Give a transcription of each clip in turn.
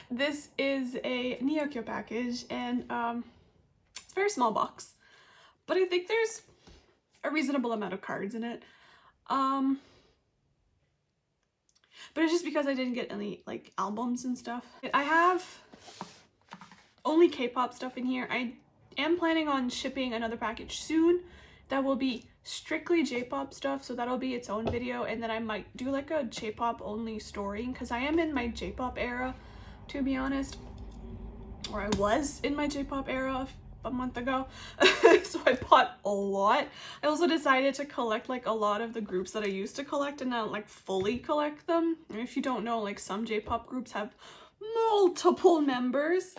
This is a neokyo package, and it's a very small box, but I think there's a reasonable amount of cards in it. But it's just because I didn't get any like albums and stuff. I have only K-pop stuff in here. I am planning on shipping another package soon that will be strictly J-pop stuff, so that'll be its own video, and then I might do like a J-pop only story, because I am in my J-pop era, to be honest, or I was in my J-pop era a month ago. So I bought a lot. I also decided to collect like a lot of the groups that I used to collect and not like fully collect them. And if you don't know, like some J-pop groups have multiple members.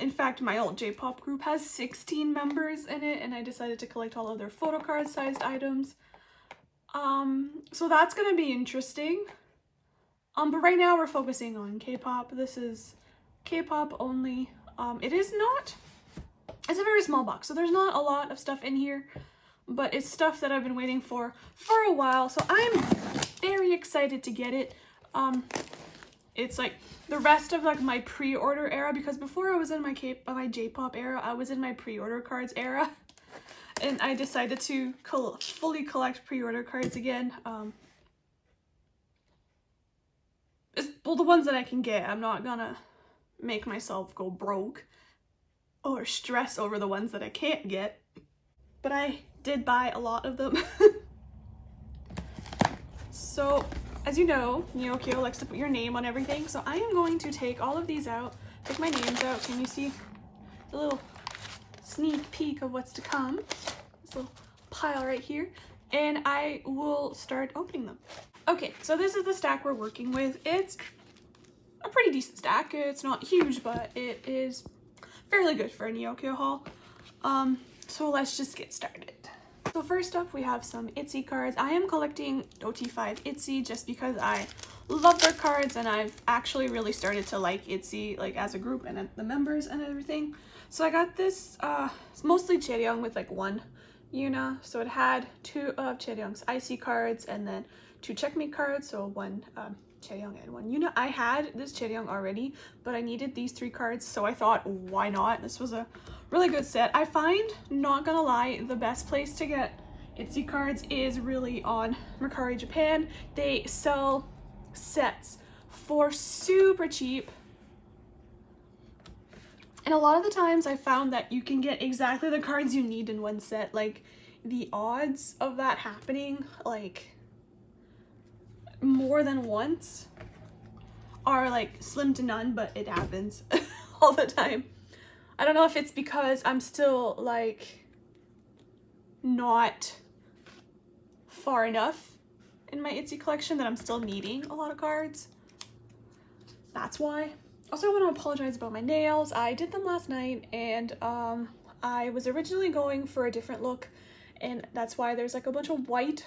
In fact, my old J-pop group has 16 members in it, and I decided to collect all of their photocard sized items. So that's gonna be interesting. But right now we're focusing on K-pop. This is K-pop only. It's a very small box, so there's not a lot of stuff in here, but it's stuff that I've been waiting for a while, so I'm very excited to get it. It's like the rest of like my pre-order era, because before I was in my J-pop era, I was in my pre-order cards era, and I decided to fully collect pre-order cards again. Well, the ones that I can get. I'm not gonna make myself go broke or stress over the ones that I can't get, but I did buy a lot of them. So, as you know, neokyo likes to put your name on everything, so I am going to take all of these out, take my names out. Can you see the little sneak peek of what's to come? This little pile right here, and I will start opening them. Okay, so this is the stack we're working with. It's a pretty decent stack. It's not huge, but it is fairly good for a neokyo haul. So let's just get started. So first up, we have some itzy cards. I am collecting OT5 itzy just because I love their cards, and I've actually really started to like itzy like as a group and the members and everything. So I got this, it's mostly Chaeryeong with like one Yuna. So it had two of Chaeryeong's icy cards and then two checkmate cards, so one Chaeryeong and one Yuna. I had this Chaeryeong already, but I needed these three cards, so I thought, why not? This was a really good set. I find, not gonna lie, the best place to get itzy cards is really on Mercari Japan. They sell sets for super cheap, and a lot of the times I found that you can get exactly the cards you need in one set. Like, the odds of that happening, like, more than once are like slim to none, but it happens all the time. I don't know if it's because I'm still like not far enough in my itzy collection that I'm still needing a lot of cards. That's why. Also, I want to apologize about my nails. I did them last night, and I was originally going for a different look, and that's why there's like a bunch of white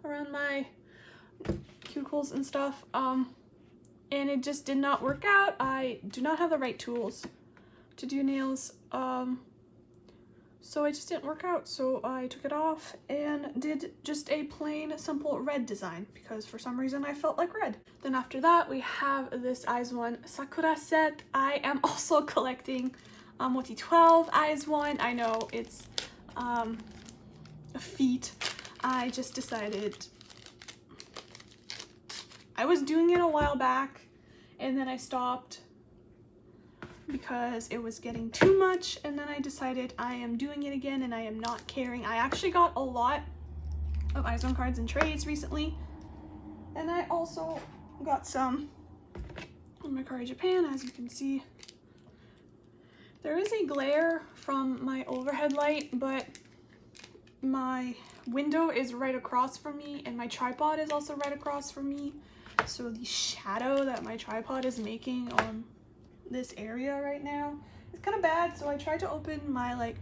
around my cuticles and stuff, and it just did not work out. I do not have the right tools to do nails, so it just didn't work out, so I took it off and did just a plain simple red design because for some reason I felt like red. Then after that, we have this IZ*ONE Sakura set. I am also collecting OT12 IZ*ONE. I know it's a feat. I just decided I was doing it a while back, and then I stopped because it was getting too much, and then I decided I am doing it again, and I am not caring. I actually got a lot of IZ*ONE cards and trades recently, and I also got some on Mercari Japan. As you can see, there is a glare from my overhead light, but my window is right across from me, and my tripod is also right across from me. So the shadow that my tripod is making on this area right now is kind of bad. So I tried to open my like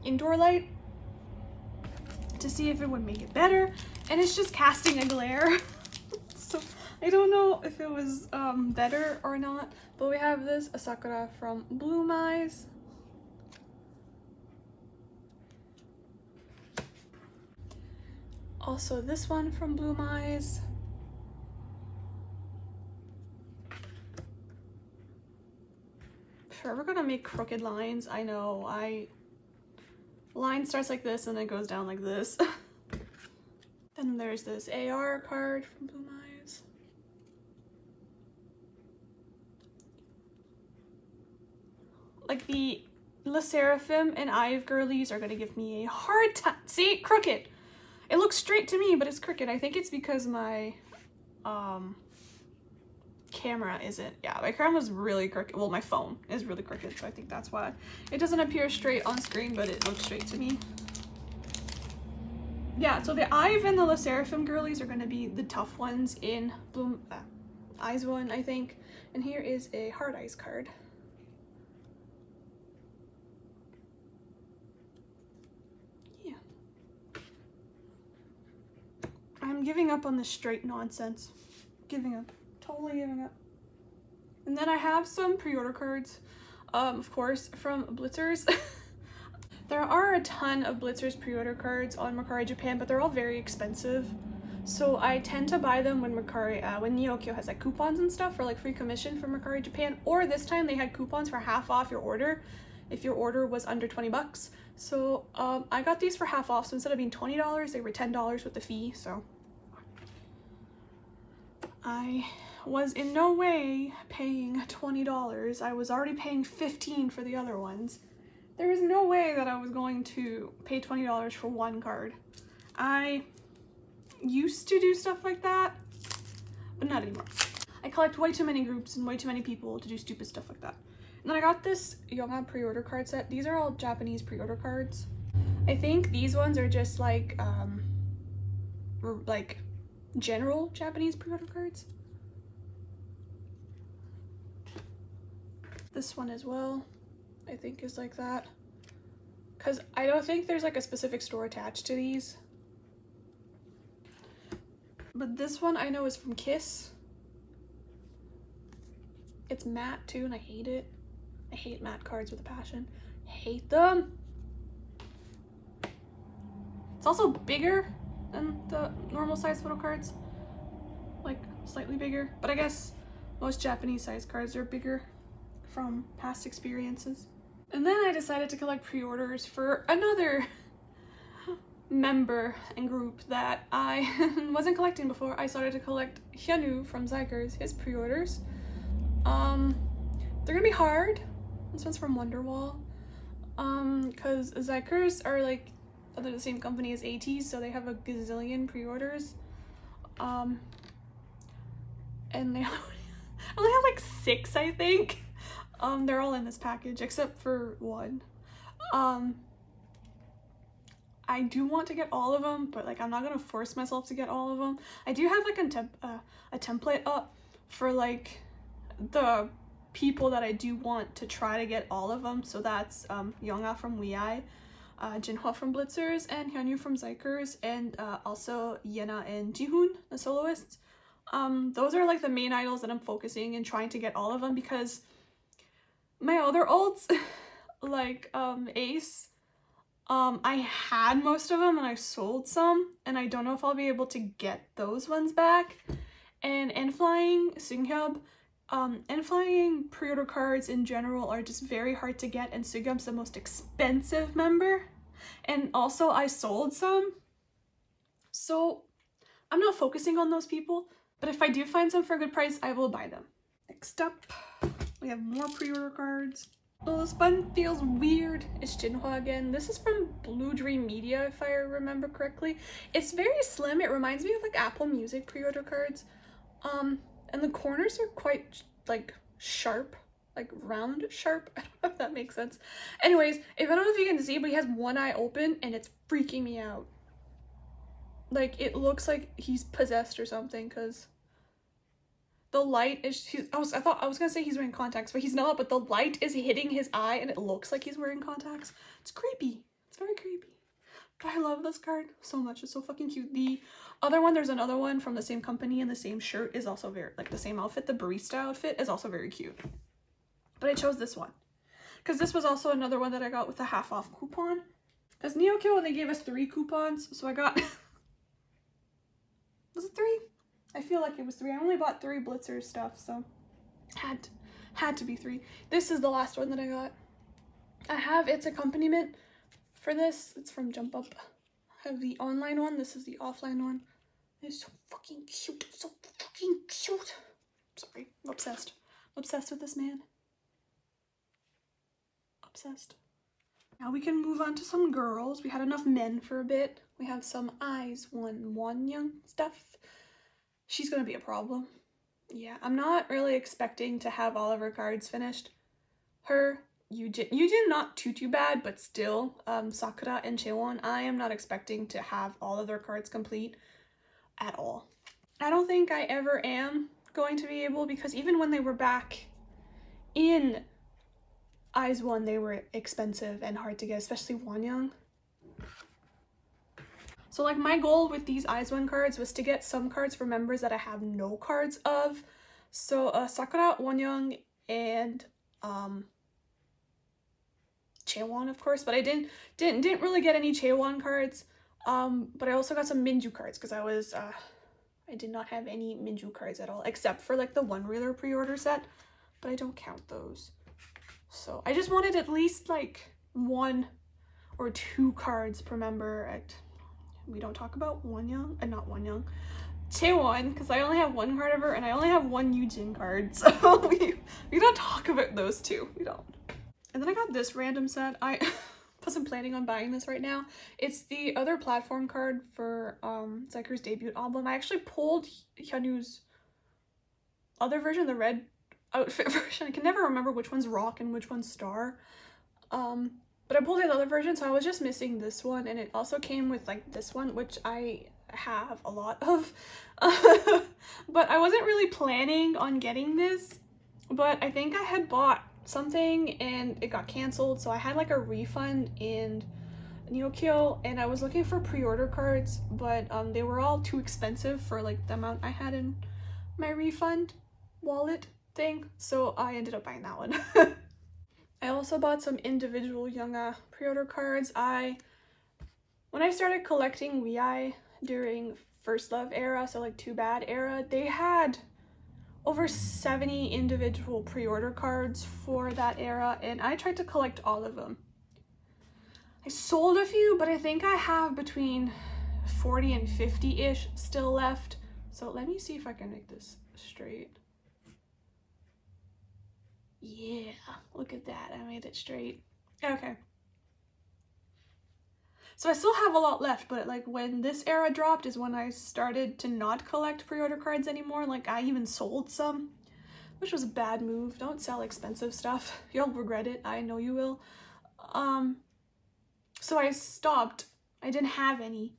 indoor light to see if it would make it better, and it's just casting a glare. So I don't know if it was better or not. But we have this Sakura from Bloom Eyes. Also this one from Bloom Eyes. forever gonna make crooked lines. I know, line starts like this and then goes down like this. Then there's this AR card from Bloom Eyes. Like the Le Seraphim and Eye girlies are gonna give me a hard time. See, crooked. It looks straight to me, but it's crooked. I think it's because my camera isn't. Yeah, my camera's really crooked. Well, my phone is really crooked, so I think that's why it doesn't appear straight on screen, but it looks straight to me. Yeah, so the Eye and the Le Seraphim girlies are gonna be the tough ones in Bloom Eyes one, I think. And here is a Hard Eyes card. I'm giving up on this straight nonsense. Giving up. Totally giving up. And then I have some pre-order cards, of course, from Blitzers. There are a ton of Blitzers pre-order cards on Mercari Japan, but they're all very expensive. So I tend to buy them when when neokyo has like coupons and stuff for like free commission from Mercari Japan, or this time they had coupons for half off your order if your order was under 20 bucks. So I got these for half off, so instead of being $20, they were $10 with the fee, so I was in no way paying $20. I was already paying $15 for the other ones. There was no way that I was going to pay $20 for one card. I used to do stuff like that, but not anymore. I collect way too many groups and way too many people to do stupid stuff like that. And then I got this Yonga pre-order card set. These are all Japanese pre-order cards. I think these ones are just like general Japanese pre-order cards. This one as well, I think is like that. Because I don't think there's like a specific store attached to these. But this one I know is from Kiss. It's matte too, and I hate it. I hate matte cards with a passion. Hate them. It's also bigger than the normal size photo cards, like slightly bigger, but I guess most Japanese size cards are bigger from past experiences. And then I decided to collect pre-orders for another member and group that I wasn't collecting before. I started to collect Hyunwoo from xikers, his pre-orders. They're gonna be hard. This one's from Wonderwall, because xikers are like, they're the same company as ATs, so they have a gazillion pre-orders. And they only have like 6, I think. They're all in this package except for one. I do want to get all of them, but like I'm not gonna force myself to get all of them. I do have like a template up for like the people that I do want to try to get all of them. So that's Yonga from Wii, Jinhwa from Blitzers, and Hyunwoo from xikers, and also Yena and Jihoon, the soloists. Those are like the main idols that I'm focusing and trying to get all of them, because my other ults, like Ace, I had most of them and I sold some, and I don't know if I'll be able to get those ones back. And flying Seunghyub, and flying pre-order cards in general are just very hard to get, and Seunghyub's the most expensive member, and also I sold some, so I'm not focusing on those people, but if I do find some for a good price, I will buy them. Next up, we have more pre-order cards. Oh, this one feels weird. It's Jinhwa again. This is from Blue Dream Media, if I remember correctly. It's very slim. It reminds me of like Apple Music pre-order cards. And the corners are quite like sharp, like round sharp. I don't know if that makes sense. Anyways, I don't know if you can see, but he has one eye open and it's freaking me out. Like it looks like he's possessed or something, because the light is, I was gonna say he's wearing contacts, but he's not, but the light is hitting his eye and it looks like he's wearing contacts. It's creepy. It's very creepy. But I love this card so much. It's so fucking cute. The other one, there's another one from the same company and the same shirt, is also very, like the same outfit. The barista outfit is also very cute. But I chose this one because this was also another one that I got with a half off coupon. Because neokyo, they gave us 3 coupons, so I got, was it 3? I feel like it was 3. I only bought 3 Blitzer stuff, so had Had to be 3. This is the last one that I got. I have its accompaniment for this. It's from Jump Up. I have the online one. This is the offline one. It's so fucking cute. So fucking cute. Sorry, I'm obsessed. I'm obsessed with this man. Obsessed. Now we can move on to some girls. We had enough men for a bit. We have some IZ*ONE young stuff. She's gonna be a problem. Yeah, I'm not really expecting to have all of her cards finished. Her, Yujin not too bad, but still, Sakura and Chaewon, I am not expecting to have all of their cards complete at all. I don't think I ever am going to be able, because even when they were back in IZ*ONE, they were expensive and hard to get, especially Wonyoung. So like my goal with these IZ*ONE cards was to get some cards for members that I have no cards of. So Sakura, Wonyoung, and Chaewon, of course, but I didn't really get any Chaewon cards. But I also got some Minju cards because I did not have any Minju cards at all, except for like the one reeler pre-order set, but I don't count those. So I just wanted at least like 1 or 2 cards per member. We don't talk about Wonyoung, not Wonyoung, Chaewon, because I only have 1 card of her and I only have 1 Yujin card, so we don't talk about those 2. We don't. And then I got this random set. I wasn't planning on buying this right now. It's the other platform card for xikers' debut album. I actually pulled Hyunwoo's other version, the red outfit version. I can never remember which one's Rock and which one's Star. But I pulled his other version, so I was just missing this one, and it also came with like this one, which I have a lot of. But I wasn't really planning on getting this, but I think I had bought something and it got canceled, so I had like a refund in neokyo, and I was looking for pre-order cards, but they were all too expensive for like the amount I had in my refund wallet thing, so I ended up buying that one. I also bought some individual Younga pre-order cards. When I started collecting WeI during First Love era, so like Too Bad era, they had over 70 individual pre-order cards for that era, and I tried to collect all of them. I sold a few, but I think I have between 40 and 50-ish still left. So let me see if I can make this straight. Yeah, look at that, I made it straight. Okay. So I still have a lot left, but like when this era dropped is when I started to not collect pre-order cards anymore. Like I even sold some, which was a bad move. Don't sell expensive stuff. You'll regret it. I know you will. So I stopped. I didn't have any.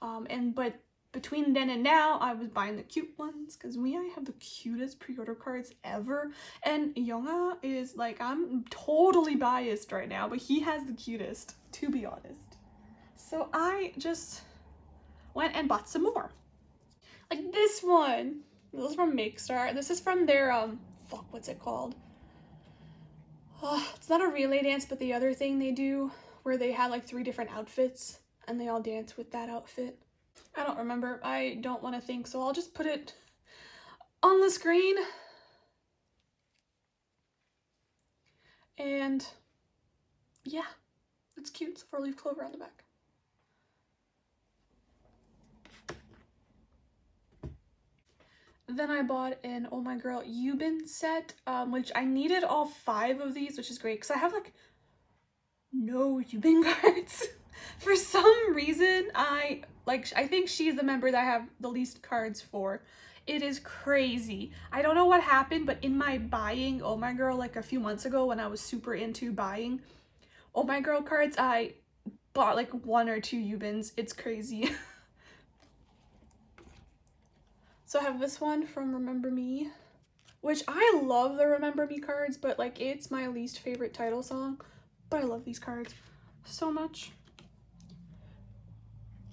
But between then and now, I was buying the cute ones because I have the cutest pre-order cards ever. And Younga is like, I'm totally biased right now, but he has the cutest, to be honest. So I just went and bought some more. Like this one. This is from Makestar. This is from their, what's it called? It's not a relay dance, but the other thing they do where they had like 3 different outfits and they all dance with that outfit. I don't remember. I don't want to think, so I'll just put it on the screen. And yeah, it's cute. It's a 4-leaf clover on the back. Then I bought an Oh My Girl Yubin set, which I needed all 5 of these, which is great because I have like no Yubin cards. For some reason, I think she's the member that I have the least cards for. It is crazy. I don't know what happened, but in my buying Oh My Girl like a few months ago when I was super into buying Oh My Girl cards, I bought like 1 or 2 Yubins. It's crazy. So I have this one from Remember Me, which I love the Remember Me cards, but like it's my least favorite title song, but I love these cards so much.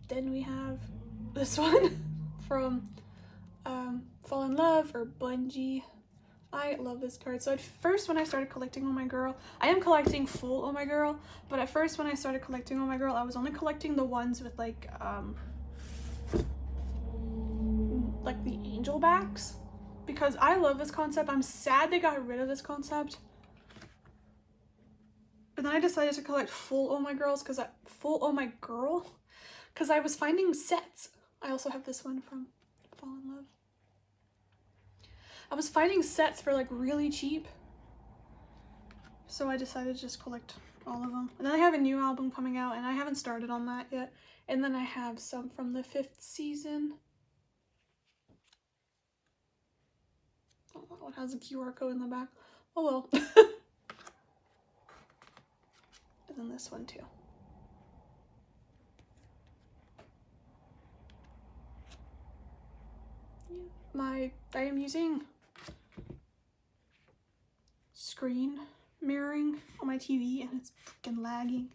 Then we have this one from Fall in Love or Bungie. I love this card. So at first when I started collecting Oh My Girl, I am collecting full Oh My Girl, but at first when I started collecting Oh My Girl, I was only collecting the ones with like the angel backs. because I love this concept. I'm sad they got rid of this concept. But then I decided to collect full Oh My Girls because I was finding sets. I also have this one from Fall in Love. I was finding sets for like really cheap. So I decided to just collect all of them. And then I have a new album coming out and I haven't started on that yet. And then I have some from the 5th season. Oh, it has a QR code in the back. Oh well. And then this one too. Yeah. I am using screen mirroring on my TV and it's freaking lagging.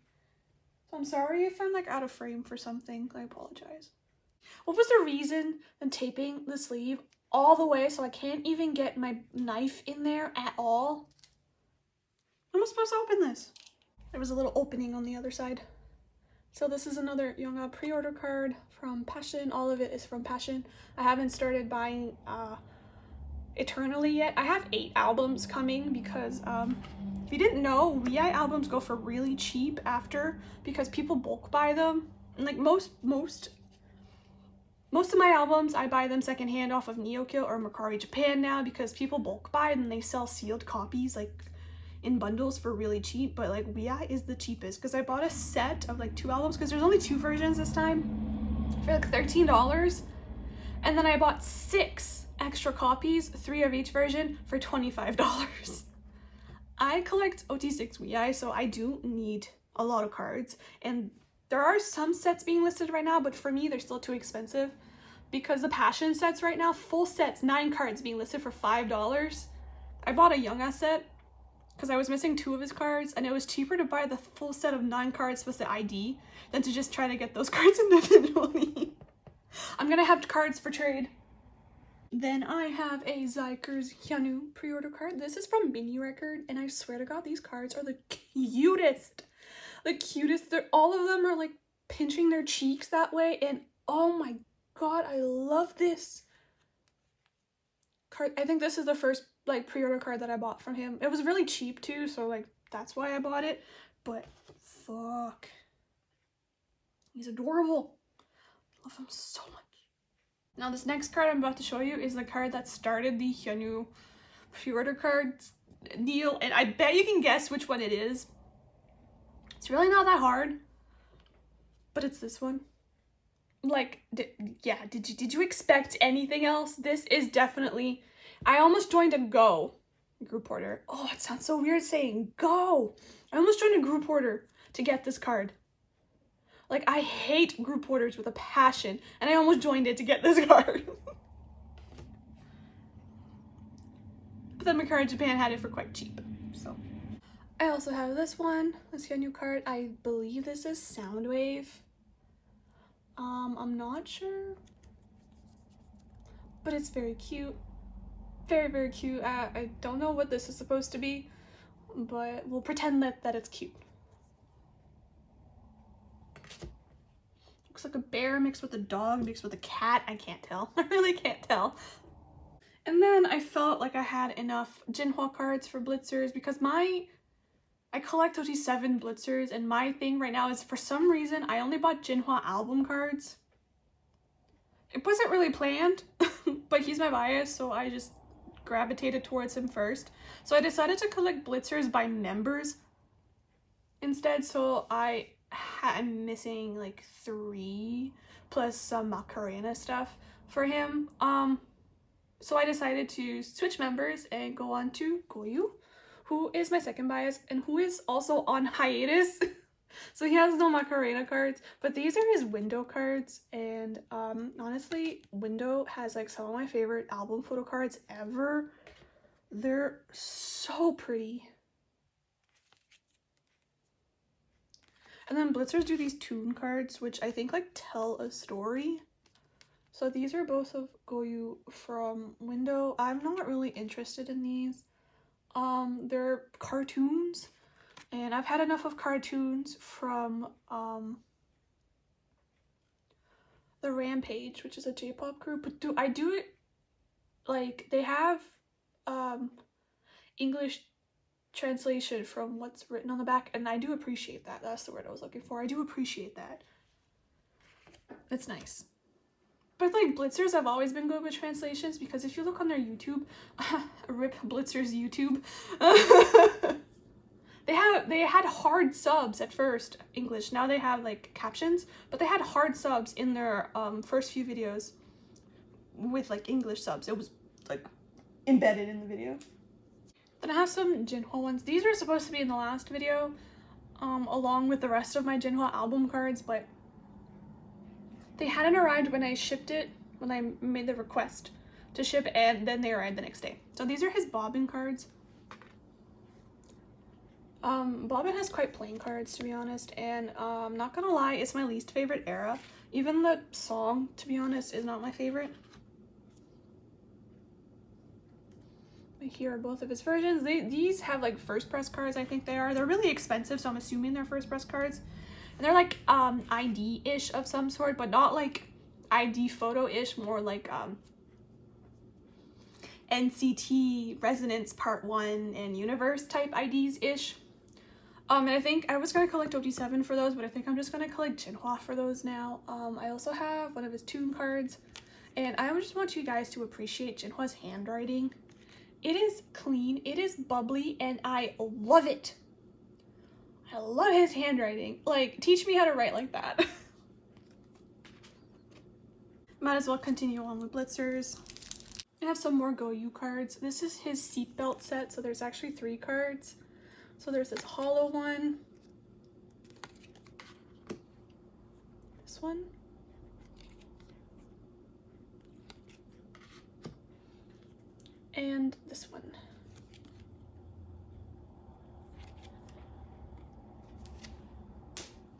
So I'm sorry if I'm like out of frame for something. I apologize. What was the reason in taping the sleeve all the way so I can't even get my knife in there at all? How am I supposed to open this? There was a little opening on the other side. So this is another Younga pre-order card from Passion. All of it is from Passion. I haven't started buying Eternally yet. I have 8 albums coming because if you didn't know, VI albums go for really cheap after because people bulk buy them. And like most of my albums, I buy them secondhand off of Neokyo or Mercari Japan now because people bulk buy and they sell sealed copies like in bundles for really cheap. But like VI is the cheapest because I bought a set of like 2 albums because there's only 2 versions this time for like $13. And then I bought 6 extra copies, 3 of each version for $25. I collect OT6 VI, so I do need a lot of cards. And there are some sets being listed right now, but for me, they're still too expensive because the Passion sets right now, full sets, 9 cards being listed for $5. I bought a Younga set because I was missing 2 of his cards and it was cheaper to buy the full set of 9 cards plus the ID than to just try to get those cards individually. I'm gonna have cards for trade. Then I have a xikers Hyunwoo pre-order card. This is from Mini Record and I swear to God, these cards are the cutest. The cutest. All of them are like pinching their cheeks that way and oh my God, I love this card. I think this is the first like pre-order card that I bought from him. It was really cheap too, so like that's why I bought it. But fuck, he's adorable. I love him so much. Now this next card I'm about to show you is the card that started the Hyunwoo pre-order cards deal, and I bet you can guess which one it is. It's really not that hard, but it's this one. Like, did you expect anything else? This is definitely, I almost joined a Go group order. Oh, it sounds so weird saying Go. I almost joined a group order to get this card. Like, I hate group orders with a passion, and I almost joined it to get this card. But then Mercari Japan had it for quite cheap, so. I also have this one, this Hyunwoo card. I believe this is Soundwave. I'm not sure, but it's very cute. Very, very cute. I don't know what this is supposed to be, but we'll pretend that it's cute. Looks like a bear mixed with a dog mixed with a cat. I can't tell. I really can't tell. And then I felt like I had enough Jinhwa cards for blitzers because I collect OT7 blitzers and my thing right now is for some reason I only bought Jinhwa album cards. It wasn't really planned, but he's my bias, so I just gravitated towards him first. So I decided to collect blitzers by members instead, so I'm missing like 3 plus some Macarena stuff for him. So I decided to switch members and go on to Goyu, who is my second bias and who is also on hiatus. So he has no Macarena cards, but these are his window cards. And honestly, Window has like some of my favorite album photo cards ever. They're so pretty. And then blitzers do these tune cards, which I think like tell a story. So these are both of Goyu from Window. I'm not really interested in these. They're cartoons, and I've had enough of cartoons from the Rampage, which is a J-pop group. But I do like they have English translation from what's written on the back, and I do appreciate that. That's the word I was looking for. I do appreciate that. It's nice. But like blitzers have always been good with translations, because if you look on their YouTube, rip blitzers YouTube, they had hard subs at first, English. Now they have like captions, but they had hard subs in their first few videos with like English subs. It was like embedded in the video. Then I have some Jinhwa ones. These were supposed to be in the last video, along with the rest of my Jinhwa album cards, but they hadn't arrived when I shipped it, when I made the request to ship, and then they arrived the next day. So these are his Bobbin cards. Bobbin has quite plain cards, to be honest, and not gonna lie, it's my least favorite era. Even the song, to be honest, is not my favorite. Here are both of his versions. These have like first press cards, I think they are. They're really expensive, so I'm assuming they're first press cards. And they're like ID-ish of some sort, but not like ID photo-ish, more like NCT Resonance Part 1 and Universe type IDs-ish. And I think I was gonna collect OT7 for those, but I think I'm just gonna collect Jinhwa for those now. I also have one of his tune cards, and I just want you guys to appreciate Jinhwa's handwriting. It is clean, it is bubbly, and I love it. I love his handwriting. Like, teach me how to write like that. Might as well continue on with blitzers. I have some more Goyu cards. This is his seatbelt set, so there's actually 3 cards. So there's this hollow one, this one, and this one.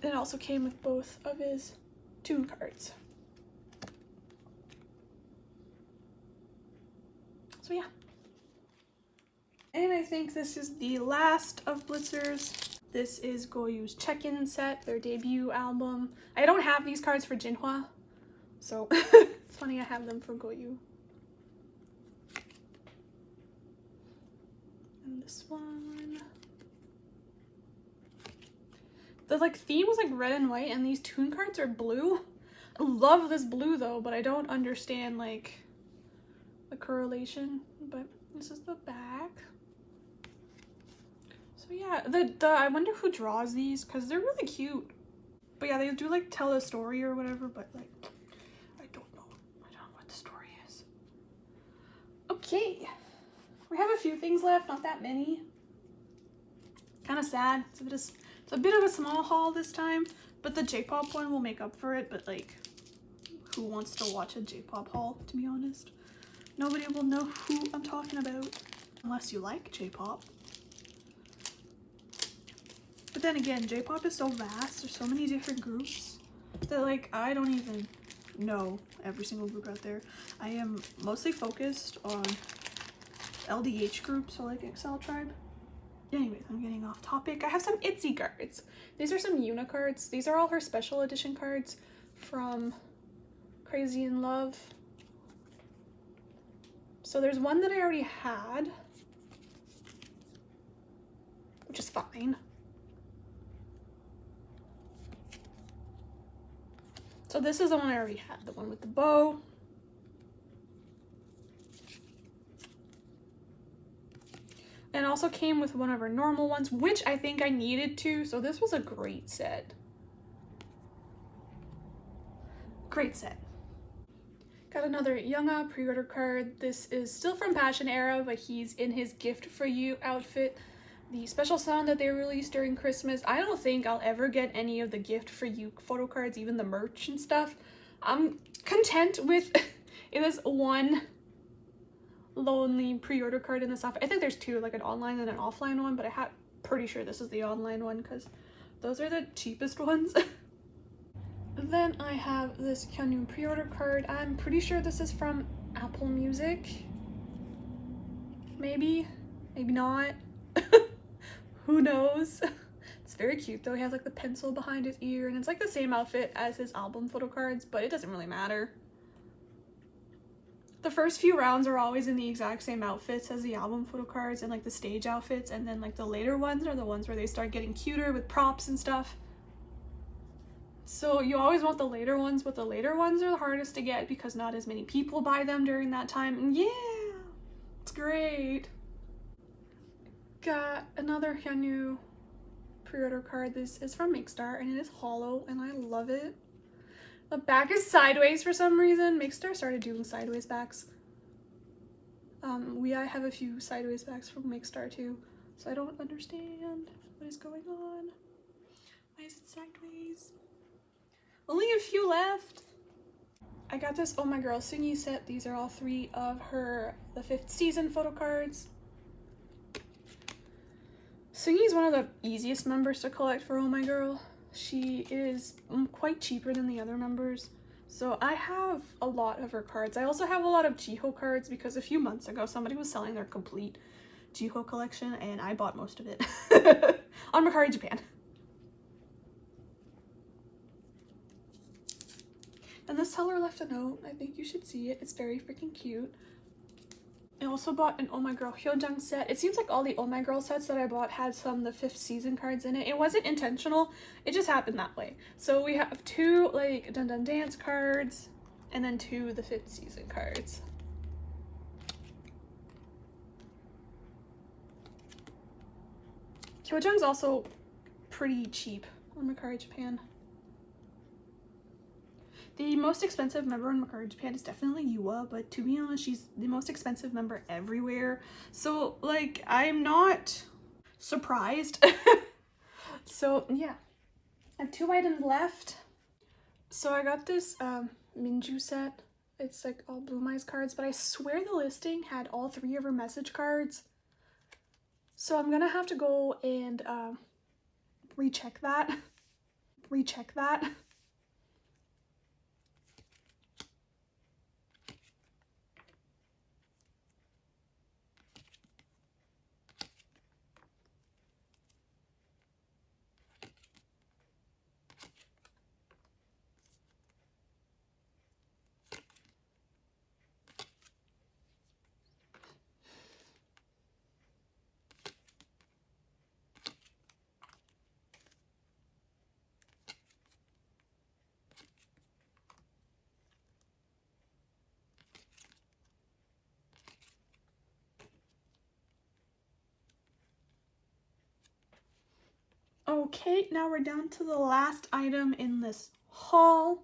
It also came with both of his tune cards. So yeah. And I think this is the last of blitzers. This is Goyu's check-in set, their debut album. I don't have these cards for Jinhwa, so it's funny I have them for Goyu. And this one. The like theme was like red and white, and these tune cards are blue. I love this blue though, but I don't understand like the correlation. But this is the back. So yeah, I wonder who draws these, because they're really cute. But yeah, they do like tell a story or whatever, but like I don't know what the story is. Okay, we have a few things left, not that many. Kind of sad. It's a bit of a small haul this time, but the J-pop one will make up for it. But like, who wants to watch a J-pop haul, to be honest? Nobody will know who I'm talking about unless you like J-pop. But then again, J-pop is so vast, there's so many different groups that like I don't even know every single group out there. I am mostly focused on LDH groups, so like Excel Tribe. Anyways, I'm getting off topic. I have some itzy cards. These are some Yuna cards. These are all her special edition cards from Crazy in Love. So there's one that I already had, which is fine. So this is the one I already had, the one with the bow. And also came with one of her normal ones, which I think I needed to, so this was a great set. Great set. Got another Younga pre-order card. This is still from Passion Era, but he's in his Gift for You outfit. The special song that they released during Christmas. I don't think I'll ever get any of the Gift for You photo cards, even the merch and stuff. I'm content with it is one lonely pre-order card in this outfit. I think there's 2, like an online and an offline one, but I'm pretty sure this is the online one because those are the cheapest ones. Then I have this Kyunwoo pre-order card. I'm pretty sure this is from Apple Music. Maybe not. Who knows? It's very cute though. He has like the pencil behind his ear, and it's like the same outfit as his album photo cards, but it doesn't really matter. The first few rounds are always in the exact same outfits as the album photo cards and like the stage outfits, and then like the later ones are the ones where they start getting cuter with props and stuff. So you always want the later ones, but the later ones are the hardest to get because not as many people buy them during that time. And yeah, it's great. Got another Hyunwoo pre-order card. This is from Makestar and it is hollow and I love it. The back is sideways for some reason. Makestar started doing sideways backs. I have a few sideways backs from Makestar too, so I don't understand what is going on. Why is it sideways? Only a few left. I got this Oh My Girl Sunyi set. These are all 3 of the 5th season photo cards. Sunyi is one of the easiest members to collect for Oh My Girl. She is quite cheaper than the other members. So I have a lot of her cards. I also have a lot of Jiho cards because a few months ago somebody was selling their complete Jiho collection and I bought most of it on Mercari Japan. And the seller left a note. I think you should see it. It's very freaking cute. I also bought an Oh My Girl Hyojang set. It seems like all the Oh My Girl sets that I bought had some of the 5th season cards in it. It wasn't intentional. It just happened that way. So we have 2 like Dun Dun Dance cards and then 2 of the 5th season cards. Hyojang's also pretty cheap on Mercari Japan. The most expensive member in Mercari Japan is definitely Yua, but to be honest, she's the most expensive member everywhere. So, like, I'm not surprised. So, yeah. I have 2 items left. So I got this Minju set. It's like all Blue Eyes cards, but I swear the listing had all 3 of her message cards. So I'm gonna have to go and recheck that. Okay, now we're down to the last item in this haul.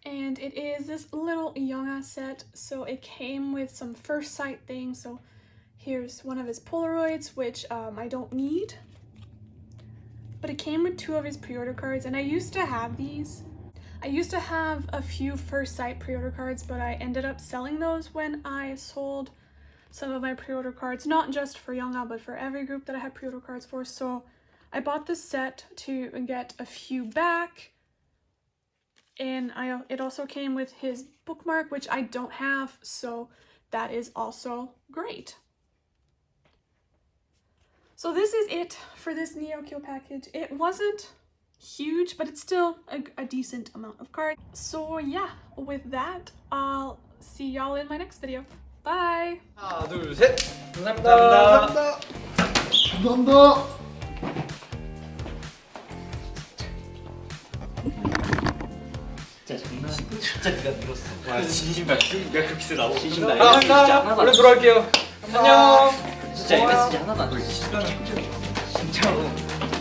And it is this little Yonga set. So it came with some first sight things. So here's one of his Polaroids, which I don't need. But it came with 2 of his pre-order cards, and I used to have these. I used to have a few first sight pre-order cards, but I ended up selling those when I sold some of my pre-order cards, not just for Yonga, but for every group that I had pre-order cards for. So I bought this set to get a few back. And it also came with his bookmark, which I don't have, so that is also great. So this is it for this neokyo package. It wasn't huge, but it's still a decent amount of cards. So yeah, with that, I'll see y'all in my next video. Bye! 하나, 둘, 셋! 감사합니다. 감사합니다. 진짜 네가 밀었어. 와, 진심다. 내가 그 빚을 나오고. 진심다. 감사합니다. 얼른 돌아올게요. 안녕. 진짜 MSG 하나도 안 돼. 진짜로.